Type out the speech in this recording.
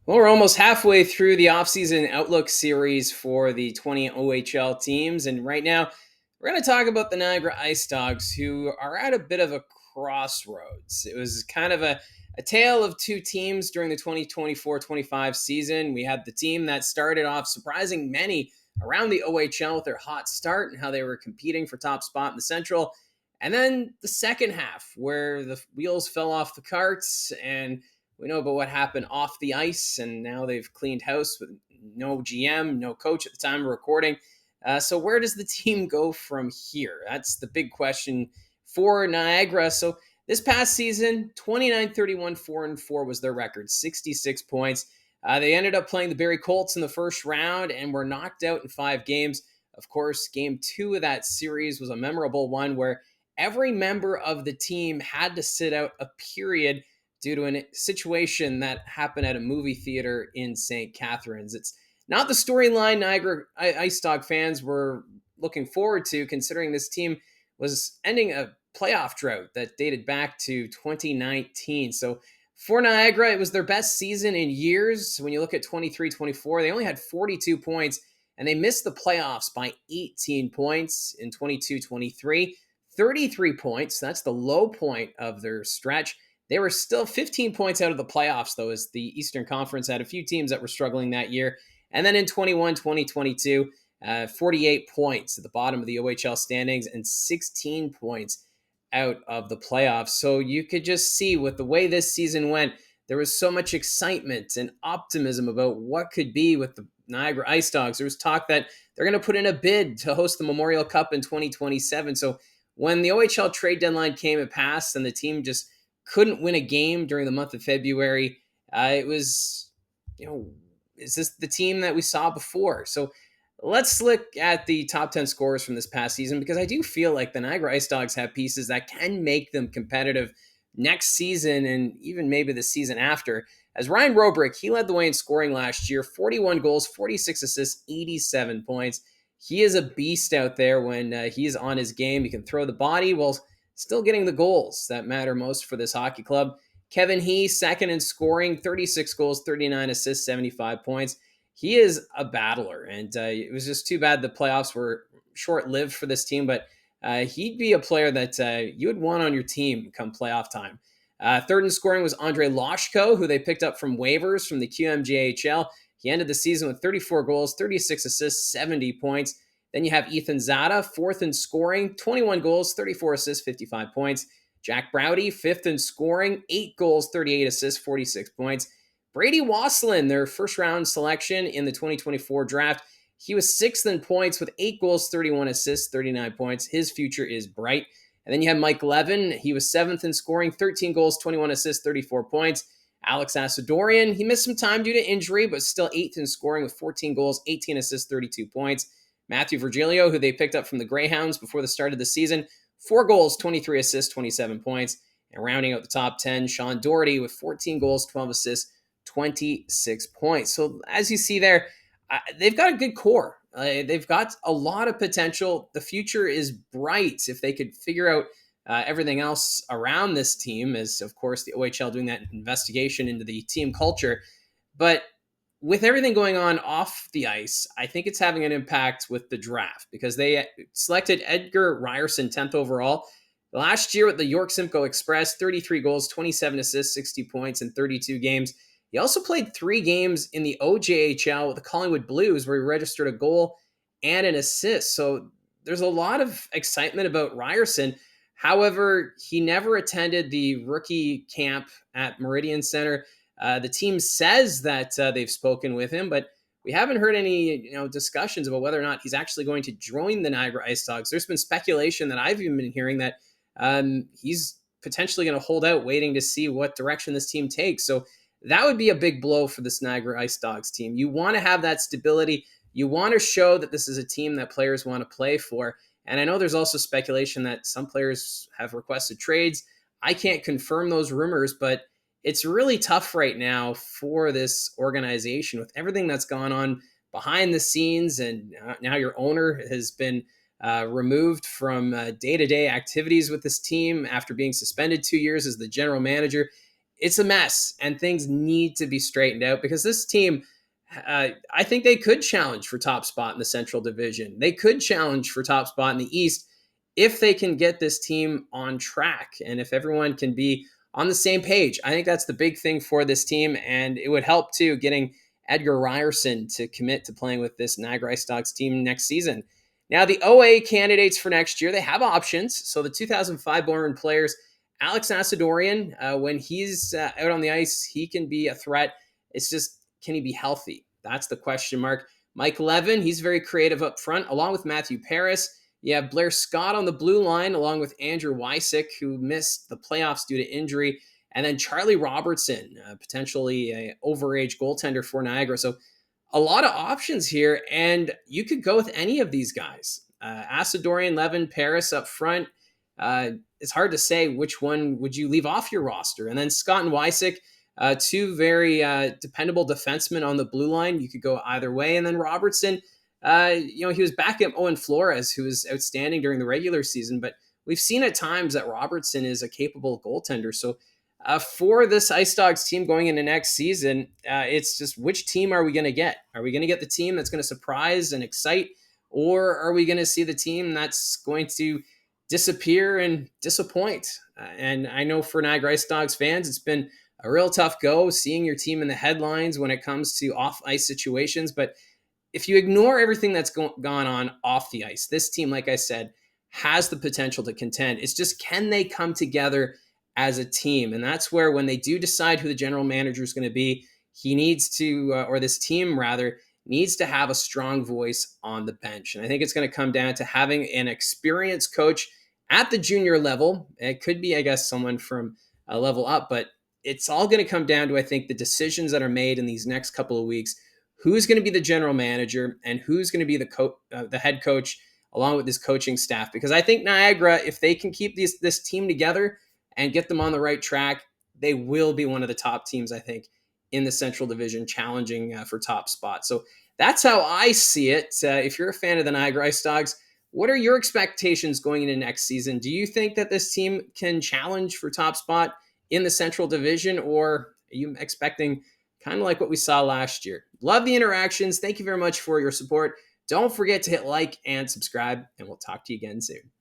Well, we're almost halfway through the offseason outlook series for the 20 OHL teams. And right now, we're going to talk about the Niagara IceDogs, who are at a bit of a crossroads. It was kind of a tale of two teams during the 2024-25 season. We had the team that started off surprising many around the OHL with their hot start and how they were competing for top spot in the Central. And then the second half, where the wheels fell off the carts and we know about what happened off the ice, and now they've cleaned house with no GM, no coach at the time of recording. So, where does the team go from here? That's the big question for Niagara. So, this past season, 29-31, 4-4 was their record, 66 points. They ended up playing the Barrie Colts in the first round and were knocked out in 5 games. Of course, game 2 of that series was a memorable one where every member of the team had to sit out a period due to a situation that happened at a movie theater in St. Catharines. It's not the storyline Niagara Ice Dog fans were looking forward to, considering this team was ending a playoff drought that dated back to 2019. So for Niagara, it was their best season in years. When you look at 23-24, they only had 42 points and they missed the playoffs by 18 points in 22-23. 33 points. That's the low point of their stretch. They were still 15 points out of the playoffs, though, as the Eastern Conference had a few teams that were struggling that year. And then in 2022, 48 points at the bottom of the OHL standings and 16 points out of the playoffs. So you could just see with the way this season went, there was so much excitement and optimism about what could be with the Niagara Ice Dogs. There was talk that they're going to put in a bid to host the Memorial Cup in 2027. So when the OHL trade deadline came and passed and the team just couldn't win a game during the month of February, it was, is this the team that we saw before? So let's look at the top 10 scores from this past season, because I do feel like the Niagara Ice Dogs have pieces that can make them competitive next season and even maybe the season after. As Ryan Robrick, he led the way in scoring last year, 41 goals, 46 assists, 87 points. He is a beast out there when he's on his game. He can throw the body while still getting the goals that matter most for this hockey club. Kevin He, second in scoring, 36 goals, 39 assists, 75 points. He is a battler, and it was just too bad the playoffs were short-lived for this team, but he'd be a player that you would want on your team come playoff time. Third in scoring was Andre Loshko, who they picked up from waivers from the QMJHL. He ended the season with 34 goals, 36 assists, 70 points. Then you have Ethan Zada, fourth in scoring, 21 goals, 34 assists, 55 points. Jack Browdy, fifth in scoring, 8 goals, 38 assists, 46 points. Brady Wasselin, their first round selection in the 2024 draft, he was sixth in points with 8 goals, 31 assists, 39 points. His future is bright. And then you have Mike Levin. He was seventh in scoring, 13 goals, 21 assists, 34 points. Alex Asadorian, he missed some time due to injury, but still eighth in scoring with 14 goals, 18 assists, 32 points. Matthew Virgilio, who they picked up from the Greyhounds before the start of the season, 4 goals, 23 assists, 27 points. And rounding out the top 10, Sean Doherty with 14 goals, 12 assists, 26 points. So as you see there, they've got a good core. They've got a lot of potential. The future is bright if they could figure out everything else around this team, as of course the OHL doing that investigation into the team culture. But with everything going on off the ice, I think it's having an impact with the draft, because they selected Edgar Ryerson 10th overall. Last year with the York Simcoe Express, 33 goals, 27 assists, 60 points in 32 games. He also played 3 games in the OJHL with the Collingwood Blues, where he registered a goal and an assist. So there's a lot of excitement about Ryerson. However, he never attended the rookie camp at Meridian Center. The team says that they've spoken with him, but we haven't heard any discussions about whether or not he's actually going to join the Niagara Ice Dogs. There's been speculation that I've even been hearing that he's potentially going to hold out, waiting to see what direction this team takes. So that would be a big blow for this Niagara Ice Dogs team. You want to have that stability. You want to show that this is a team that players want to play for. And I know there's also speculation that some players have requested trades. I can't confirm those rumors, but it's really tough right now for this organization with everything that's gone on behind the scenes. And now your owner has been removed from day-to-day activities with this team after being suspended 2 years as the general manager. it's a mess and things need to be straightened out because this team, I think they could challenge for top spot in the Central Division. They could challenge for top spot in the East if they can get this team on track and if everyone can be on the same page. I think that's the big thing for this team, and it would help too getting Edgar Ryerson to commit to playing with this Niagara IceDogs team next season. Now, the OA candidates for next year, they have options. So the 2005 born players, Alex Asadorian, when he's out on the ice, he can be a threat. It's just, can he be healthy? That's the question mark. Mike Levin, he's very creative up front, along with Matthew Paris. You have Blair Scott on the blue line, along with Andrew Wysick, who missed the playoffs due to injury. And then Charlie Robertson, potentially an overage goaltender for Niagara. So a lot of options here, and you could go with any of these guys. Asadorian, Levin, Paris up front. It's hard to say which one would you leave off your roster. And then Scott and Wysick, two very dependable defensemen on the blue line. You could go either way. And then Robertson, he was back at Owen Flores, who was outstanding during the regular season, but we've seen at times that Robertson is a capable goaltender. So for this Ice Dogs team going into next season, it's just which team are we going to get? Are we going to get the team that's going to surprise and excite, or are we going to see the team that's going to disappear and disappoint? And I know for Niagara Ice Dogs fans, it's been a real tough go seeing your team in the headlines when it comes to off ice situations. But if you ignore everything that's gone on off the ice, this team, like I said, has the potential to contend. It's just, can they come together as a team? And that's where, when they do decide who the general manager is going to be, he needs to, or this team rather, needs to have a strong voice on the bench. And I think it's going to come down to having an experienced coach at the junior level. It could be, I guess, someone from a level up, but it's all going to come down to, I think, the decisions that are made in these next couple of weeks. Who's going to be the general manager and who's going to be the head coach along with this coaching staff? Because I think Niagara, if they can keep this team together and get them on the right track, they will be one of the top teams, I think, in the Central Division, challenging for top spot. So that's how I see it. If you're a fan of the Niagara Ice Dogs, what are your expectations going into next season? Do you think that this team can challenge for top spot in the Central Division, or are you expecting kind of like what we saw last year? Love the interactions. Thank you very much for your support. Don't forget to hit like and subscribe, and we'll talk to you again soon.